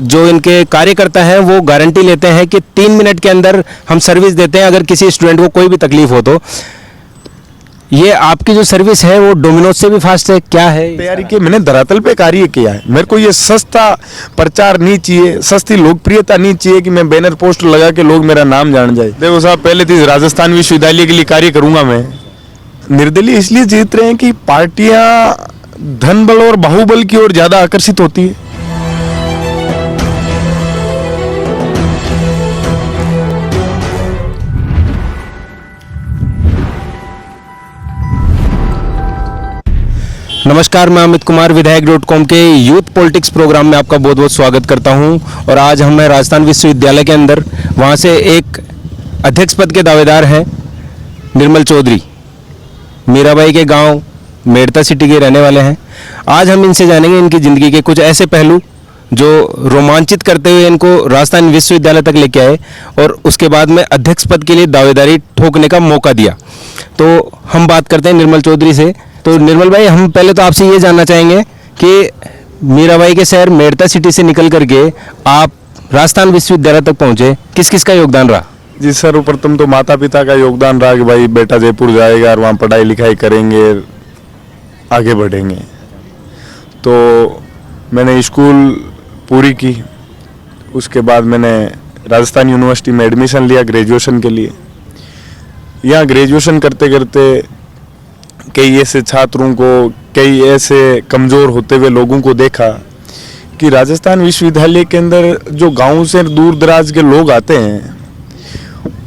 जो इनके कार्यकर्ता हैं वो गारंटी लेते हैं कि 3 मिनट के अंदर हम सर्विस देते हैं अगर किसी स्टूडेंट को कोई भी तकलीफ हो तो। ये आपकी जो सर्विस है वो डोमिनोज से भी फास्ट है, क्या है तैयारी की? मैंने धरातल पे कार्य किया है। मेरे को ये सस्ता प्रचार नहीं चाहिए, सस्ती लोकप्रियता नहीं चाहिए कि मैं बैनर पोस्टर लगा के लोग मेरा नाम जान जाए। देखो साहब, पहले तो राजस्थान विश्वविद्यालय के लिए कार्य करूंगा मैं। निर्दलीय इसलिए जीत रहे हैं कि पार्टियां धन बल और बाहुबल की ओर ज्यादा आकर्षित होती है। नमस्कार, मैं अमित कुमार विधायक.com के यूथ पॉलिटिक्स प्रोग्राम में आपका बहुत बहुत स्वागत करता हूं। और आज हम राजस्थान विश्वविद्यालय के अंदर, वहां से एक अध्यक्ष पद के दावेदार हैं निर्मल चौधरी, मीराबाई के गांव मेड़ता सिटी के रहने वाले हैं। आज हम इनसे जानेंगे इनकी ज़िंदगी के कुछ ऐसे पहलू जो रोमांचित करते हुए इनको राजस्थान विश्वविद्यालय तक लेके आए और उसके बाद में अध्यक्ष पद के लिए दावेदारी ठोकने का मौका दिया। तो हम बात करते हैं निर्मल चौधरी से। तो निर्मल भाई, हम पहले तो आपसे ये जानना चाहेंगे कि मीराबाई के शहर मेड़ता सिटी से निकल करके आप राजस्थान विश्वविद्यालय तक पहुंचे, किस किस का योगदान रहा? जी सर्वप्रथम तो माता पिता का योगदान रहा कि भाई बेटा जयपुर जाएगा और वहाँ पढ़ाई लिखाई करेंगे, आगे बढ़ेंगे। तो मैंने स्कूल पूरी की, उसके बाद मैंने राजस्थान यूनिवर्सिटी में एडमिशन लिया ग्रेजुएशन के लिए। यहाँ ग्रेजुएशन करते करते कई ऐसे छात्रों को, कई ऐसे कमज़ोर होते हुए लोगों को देखा कि राजस्थान विश्वविद्यालय के अंदर जो गांव से दूर दराज के लोग आते हैं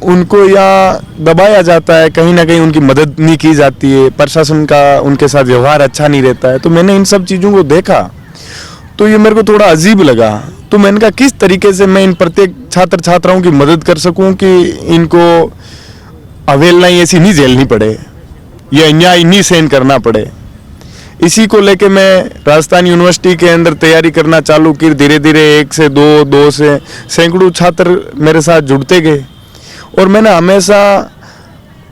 उनको यहाँ दबाया जाता है, कहीं ना कहीं उनकी मदद नहीं की जाती है, प्रशासन का उनके साथ व्यवहार अच्छा नहीं रहता है। तो मैंने इन सब चीज़ों को देखा तो ये मेरे को थोड़ा अजीब लगा। तो मैंने कहा किस तरीके से मैं इन प्रत्येक छात्र छात्राओं की मदद कर सकूं कि इनको अवहेलनाएं ऐसी नहीं झेलनी पड़े या अन्याय नहीं सहन करना पड़े। इसी को लेके मैं राजस्थान यूनिवर्सिटी के अंदर तैयारी करना चालू की। धीरे धीरे 1 से 2, 2 से सैकड़ों छात्र मेरे साथ जुड़ते गए और मैंने हमेशा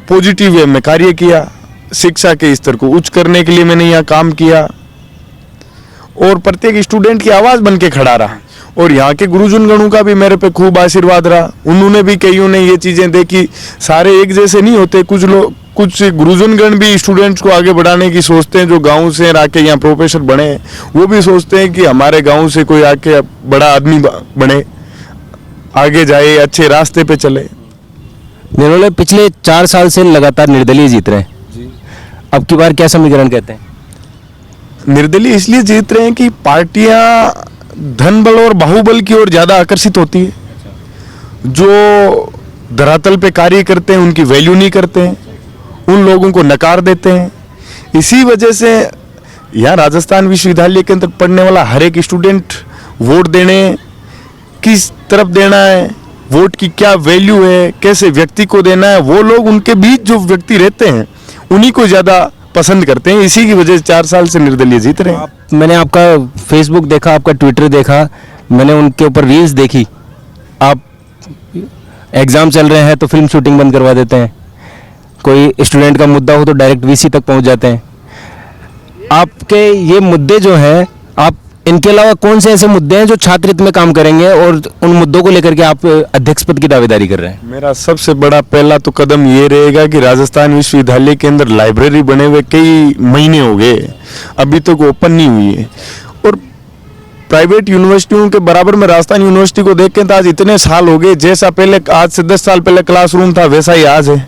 पॉजिटिव वे में कार्य किया। शिक्षा के स्तर को उच्च करने के लिए मैंने यहाँ काम किया और प्रत्येक स्टूडेंट की आवाज़ बन के खड़ा रहा। और यहाँ के गुरुजन गणों का भी मेरे पे खूब आशीर्वाद रहा। उन्होंने भी, कईयों ने ये चीज़ें देखी। सारे एक जैसे नहीं होते, कुछ लोग, कुछ गुरुजन गण भी स्टूडेंट्स को आगे बढ़ाने की सोचते हैं। जो गांव से आके यहाँ प्रोफेसर बने वो भी सोचते हैं कि हमारे गांव से कोई आके बड़ा आदमी बने, आगे जाए, अच्छे रास्ते पे चले। निर्मल, पिछले 4 साल से लगातार निर्दलीय जीत रहे हैं, अब की बार क्या समीकरण कहते हैं? निर्दलीय इसलिए जीत रहे हैं कि पार्टियां धन बल और बाहुबल की ओर ज्यादा आकर्षित होती है। जो धरातल पे कार्य करते हैं उनकी वैल्यू नहीं करते हैं, उन लोगों को नकार देते हैं। इसी वजह से यहाँ राजस्थान विश्वविद्यालय के अंदर पढ़ने वाला हर एक स्टूडेंट वोट देने, किस तरफ देना है, वोट की क्या वैल्यू है, कैसे व्यक्ति को देना है, वो लोग, उनके बीच जो व्यक्ति रहते हैं उन्हीं को ज़्यादा पसंद करते हैं। इसी की वजह से 4 साल से निर्दलीय जीत रहे हैं। मैंने आपका फेसबुक देखा, आपका ट्विटर देखा, मैंने उनके ऊपर रील्स देखी। आप एग्ज़ाम चल रहे हैं तो फिल्म शूटिंग बंद करवा देते हैं, कोई स्टूडेंट का मुद्दा हो तो डायरेक्ट वीसी तक पहुंच जाते हैं। आपके ये मुद्दे जो हैं, आप इनके अलावा कौन से ऐसे मुद्दे हैं जो छात्र हित में काम करेंगे और उन मुद्दों को लेकर के आप अध्यक्ष पद की दावेदारी कर रहे हैं? मेरा सबसे बड़ा पहला तो कदम ये रहेगा कि राजस्थान विश्वविद्यालय के अंदर लाइब्रेरी बने हुए कई महीने हो गए, अभी तक ओपन नहीं हुई है। और प्राइवेट यूनिवर्सिटियों के बराबर में राजस्थान यूनिवर्सिटी को देख के तो आज इतने साल हो गए, जैसा पहले आज से 10 साल पहले क्लासरूम था वैसा ही आज है।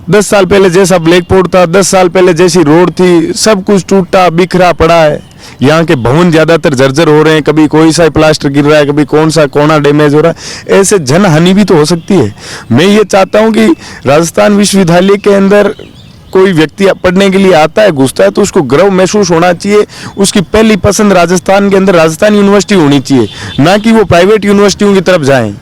10 साल पहले जैसा ब्लैक बोर्ड था, 10 साल पहले जैसी रोड थी, सब कुछ टूटा बिखरा पड़ा है। यहाँ के भवन ज्यादातर जर्जर हो रहे हैं, कभी कोई सा प्लास्टर गिर रहा है, कभी कौन सा कोना डैमेज हो रहा है। ऐसे जन हानि भी तो हो सकती है। मैं ये चाहता हूँ कि राजस्थान विश्वविद्यालय के अंदर कोई व्यक्ति पढ़ने के लिए आता है, घुसता है, तो उसको गर्व महसूस होना चाहिए। उसकी पहली पसंद राजस्थान के अंदर राजस्थान यूनिवर्सिटी होनी चाहिए, ना कि वो प्राइवेट यूनिवर्सिटियों की तरफ जाएं।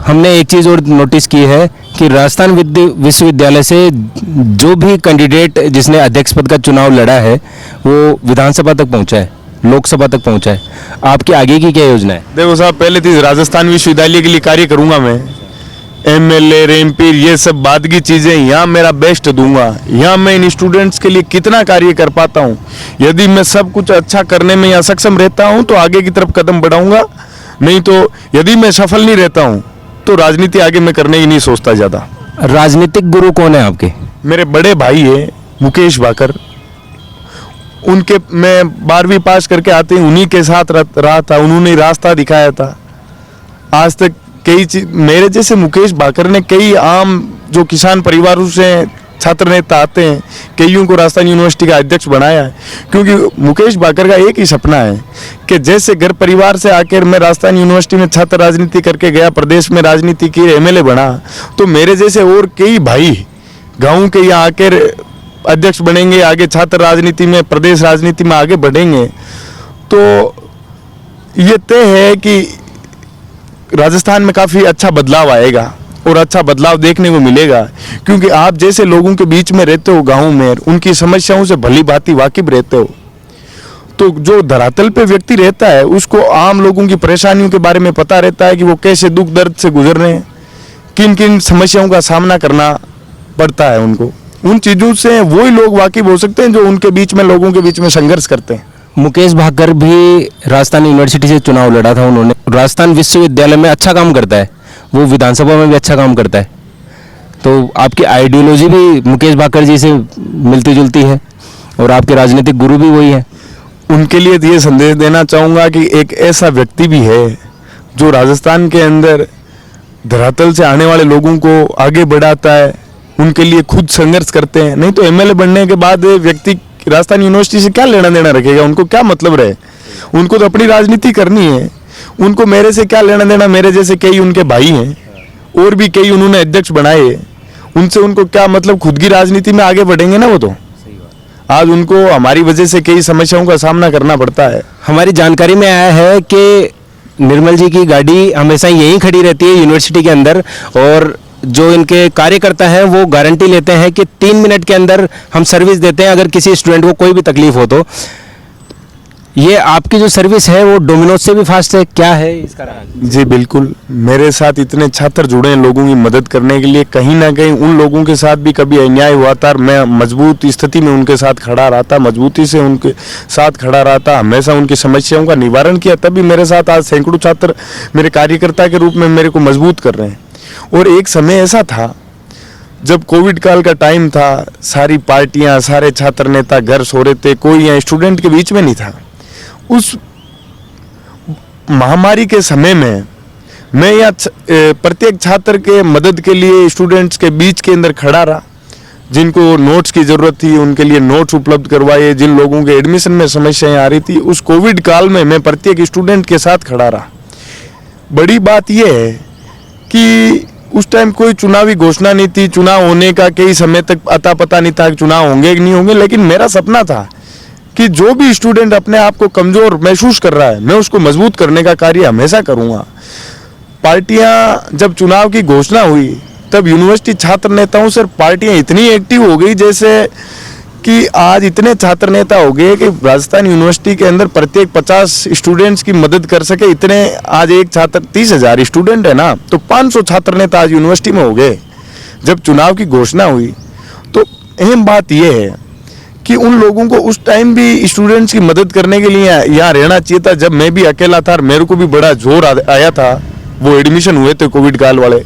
हमने एक चीज़ और नोटिस की है कि राजस्थान विश्वविद्यालय से जो भी कैंडिडेट जिसने अध्यक्ष पद का चुनाव लड़ा है वो विधानसभा तक पहुंचा है, लोकसभा तक पहुंचा है। आपकी आगे की क्या योजना है? देखो साहब, पहले तो राजस्थान विश्वविद्यालय के लिए कार्य करूंगा मैं। एमएलए रेमपीर ये सब बाद की चीज़ें, यहाँ मेरा बेस्ट दूंगा। यहाँ मैं इन स्टूडेंट्स के लिए कितना कार्य कर पाता हूँ, यदि मैं सब कुछ अच्छा करने में यहाँ सक्षम रहता हूँ तो आगे की तरफ कदम बढ़ाऊंगा, नहीं तो यदि मैं सफल नहीं रहता हूँ तो राजनीति आगे मैं करने की नहीं सोचता ज़्यादा। राजनीतिक गुरु कौन है आपके? मेरे बड़े भाई है मुकेश भाकर, उनके मैं 12वीं पास करके आते ही उन्हीं के साथ रहा था, उन्होंने रास्ता दिखाया था। आज तक कई मेरे जैसे मुकेश भाकर ने कई आम जो किसान परिवारों से छात्र नेता आते हैं, कईयों को राजस्थान यूनिवर्सिटी का अध्यक्ष बनाया है। क्योंकि मुकेश भाकर का एक ही सपना है कि जैसे घर परिवार से आकर मैं राजस्थान यूनिवर्सिटी में छात्र राजनीति करके गया, प्रदेश में राजनीति की एमएलए बना, तो मेरे जैसे और कई भाई गाँव के यहाँ आकर अध्यक्ष बनेंगे, आगे छात्र राजनीति में, प्रदेश राजनीति में आगे बढ़ेंगे। तो ये तय है कि राजस्थान में काफ़ी अच्छा बदलाव आएगा और अच्छा बदलाव देखने को मिलेगा। क्योंकि आप जैसे लोगों के बीच में रहते हो गाँव में, उनकी समस्याओं से भली भांति वाकिफ रहते हो, तो जो धरातल पे व्यक्ति रहता है उसको आम लोगों की परेशानियों के बारे में पता रहता है कि वो कैसे दुख दर्द से गुजर रहे हैं, किन किन समस्याओं का सामना करना पड़ता है उनको। उन चीज़ों से वही लोग वाकिफ हो सकते हैं जो उनके बीच में, लोगों के बीच में संघर्ष करते हैं। मुकेश भाकर भी राजस्थान यूनिवर्सिटी से चुनाव लड़ा था उन्होंने। राजस्थान विश्वविद्यालय में अच्छा काम करता है, वो विधानसभा में भी अच्छा काम करता है, तो आपकी आइडियोलॉजी भी मुकेश भाकर जी से मिलती जुलती है और आपके राजनीतिक गुरु भी वही है। उनके लिए ये संदेश देना चाहूँगा कि एक ऐसा व्यक्ति भी है जो राजस्थान के अंदर धरातल से आने वाले लोगों को आगे बढ़ाता है, उनके लिए खुद संघर्ष करते हैं। नहीं तो एमएलए बनने के बाद व्यक्ति राजस्थान यूनिवर्सिटी से क्या लेना देना रखेगा, उनको क्या मतलब रहे, उनको तो अपनी राजनीति करनी है, उनको मेरे से क्या लेना देना। मेरे जैसे कई उनके भाई हैं और भी कई उन्होंने अध्यक्ष बनाए, उनसे उनको क्या मतलब, खुद की राजनीति में आगे बढ़ेंगे ना वो तो। आज उनको हमारी वजह से कई समस्याओं का सामना करना पड़ता है। हमारी जानकारी में आया है कि निर्मल जी की गाड़ी हमेशा यहीं खड़ी रहती है यूनिवर्सिटी के अंदर, और जो इनके कार्यकर्ता हैं वो गारंटी लेते हैं कि 3 मिनट के अंदर हम सर्विस देते हैं अगर किसी स्टूडेंट को कोई भी तकलीफ हो तो। ये आपकी जो सर्विस है वो डोमिनोज से भी फास्ट है, क्या है इसका राज? जी बिल्कुल, मेरे साथ इतने छात्र जुड़े हैं लोगों की मदद करने के लिए। कहीं ना कहीं उन लोगों के साथ भी कभी अन्याय हुआ था, मैं मजबूत स्थिति में उनके साथ खड़ा रहा था, मजबूती से उनके साथ खड़ा रहा था, हमेशा उनकी समस्याओं का निवारण किया। तभी मेरे साथ आज सैकड़ों छात्र मेरे कार्यकर्ता के रूप में मेरे को मजबूत कर रहे हैं। और एक समय ऐसा था जब कोविड काल का टाइम था, सारी पार्टियां, सारे छात्र नेता घर सो रहे थे, कोई यहाँ स्टूडेंट के बीच में नहीं था। उस महामारी के समय में मैं यहाँ प्रत्येक छात्र के मदद के लिए स्टूडेंट्स के बीच के अंदर खड़ा रहा। जिनको नोट्स की ज़रूरत थी उनके लिए नोट्स उपलब्ध करवाए, जिन लोगों के एडमिशन में समस्याएं आ रही थी, उस कोविड काल में मैं प्रत्येक स्टूडेंट के साथ खड़ा रहा। बड़ी बात यह है कि उस टाइम कोई चुनावी घोषणा नहीं थी, चुनाव होने का कई समय तक अता पता नहीं था कि चुनाव होंगे कि नहीं होंगे, लेकिन मेरा सपना था कि जो भी स्टूडेंट अपने आप को कमजोर महसूस कर रहा है मैं उसको मजबूत करने का कार्य हमेशा करूंगा। पार्टियां जब चुनाव की घोषणा हुई तब यूनिवर्सिटी छात्र नेताओं से पार्टियां इतनी एक्टिव हो गई जैसे कि आज इतने छात्र नेता हो गए कि राजस्थान यूनिवर्सिटी के अंदर प्रत्येक 50 स्टूडेंट्स की मदद कर सके। इतने आज एक छात्र 30,000 स्टूडेंट है ना, तो 500 छात्र नेता आज यूनिवर्सिटी में हो गए। जब चुनाव की घोषणा हुई तो अहम बात यह है कि उन लोगों को उस टाइम भी स्टूडेंट्स की मदद करने के लिए यहाँ रहना चाहिए था। जब मैं भी अकेला था और मेरे को भी बड़ा जोर आया था, वो एडमिशन हुए थे कोविड काल वाले,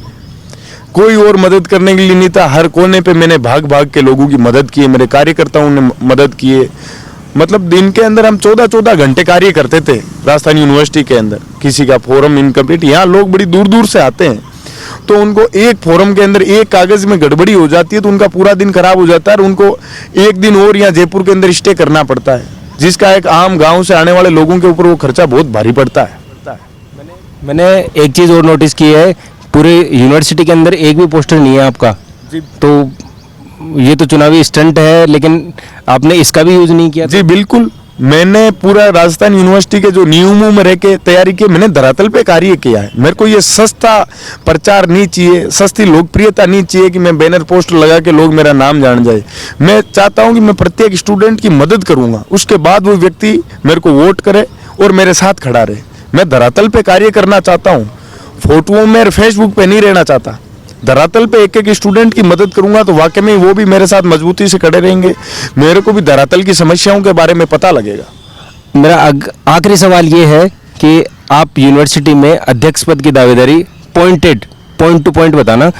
कोई और मदद करने के लिए नहीं था। हर कोने पे मैंने भाग भाग के लोगों की मदद की, मेरे कार्यकर्ताओं ने मदद किए। मतलब दिन के अंदर हम 14-14 घंटे कार्य करते थे राजस्थान यूनिवर्सिटी के अंदर। किसी का फॉर्म इनकम्प्लीट, यहाँ लोग बड़ी दूर दूर से आते हैं, तो उनको एक फॉर्म के अंदर एक कागज में गड़बड़ी हो जाती है तो उनका पूरा दिन खराब हो जाता है और उनको एक दिन और यहाँ जयपुर के अंदर स्टे करना पड़ता है, जिसका एक आम गाँव से आने वाले लोगों के ऊपर वो खर्चा बहुत भारी पड़ता है। मैंने एक चीज़ और नोटिस की है, पूरे यूनिवर्सिटी के अंदर एक भी पोस्टर नहीं है आपका जी। तो ये तो चुनावी स्टंट है, लेकिन आपने इसका भी यूज नहीं किया? जी बिल्कुल, मैंने पूरा राजस्थान यूनिवर्सिटी के जो नियमों में रह के तैयारी की, मैंने धरातल पे कार्य किया है। मेरे को ये सस्ता प्रचार नहीं चाहिए, सस्ती लोकप्रियता नहीं चाहिए कि मैं बैनर पोस्टर लगा के लोग मेरा नाम जान जाए। मैं चाहता हूँ कि मैं प्रत्येक स्टूडेंट की मदद करूँगा, उसके बाद वो व्यक्ति मेरे को वोट करे और मेरे साथ खड़ा रहे। मैं धरातल पे कार्य करना चाहता हूँ, फोटोओं में फेसबुक पे नहीं रहना चाहता। धरातल पे एक एक स्टूडेंट की मदद करूंगा तो वाकई में वो भी मेरे साथ मजबूती से खड़े रहेंगे, मेरे को भी धरातल की समस्याओं के बारे में पता लगेगा। मेरा आखिरी सवाल ये है कि आप यूनिवर्सिटी में अध्यक्ष पद की दावेदारी पॉइंट टू पॉइंट बताना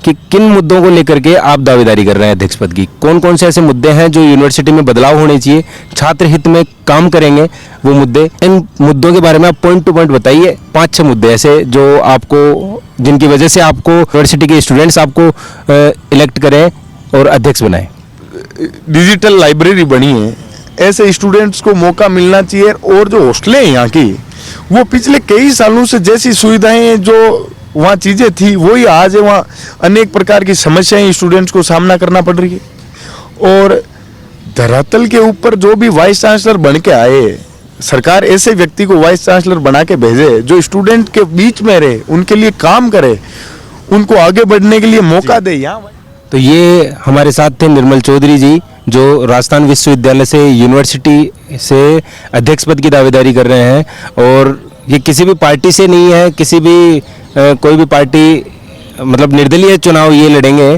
कि किन मुद्दों को लेकर के आप दावेदारी कर रहे हैं अध्यक्ष पद की, कौन कौन से ऐसे मुद्दे हैं जो यूनिवर्सिटी में बदलाव होने चाहिए, छात्र हित में काम करेंगे वो मुद्दे, इन मुद्दों के बारे में आप पॉइंट टू पॉइंट बताइए। 5-6 मुद्दे ऐसे जो आपको, जिनकी वजह से आपको यूनिवर्सिटी के स्टूडेंट्स आपको इलेक्ट करें और अध्यक्ष बनाएं। डिजिटल लाइब्रेरी बनी है, ऐसे स्टूडेंट्स को मौका मिलना चाहिए। और जो हॉस्टलें हैं यहाँ की, वो पिछले कई सालों से जैसी सुविधाएं जो वहाँ चीज़ें थी वही आज है, वहाँ अनेक प्रकार की समस्याएं स्टूडेंट्स को सामना करना पड़ रही है। और धरातल के ऊपर जो भी वाइस चांसलर बन के आए, सरकार ऐसे व्यक्ति को वाइस चांसलर बना के भेजे जो स्टूडेंट के बीच में रहे, उनके लिए काम करे, उनको आगे बढ़ने के लिए मौका दे। यहाँ तो ये हमारे साथ थे निर्मल चौधरी जी, जो राजस्थान विश्वविद्यालय से यूनिवर्सिटी से अध्यक्ष पद की दावेदारी कर रहे हैं। और ये किसी भी पार्टी से नहीं है, किसी भी कोई भी पार्टी, मतलब निर्दलीय चुनाव ये लड़ेंगे।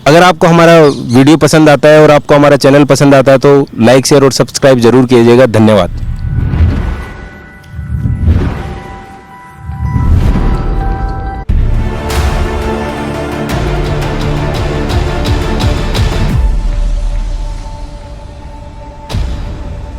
अगर आपको हमारा वीडियो पसंद आता है और आपको हमारा चैनल पसंद आता है तो लाइक शेयर और सब्सक्राइब जरूर कीजिएगा। धन्यवाद।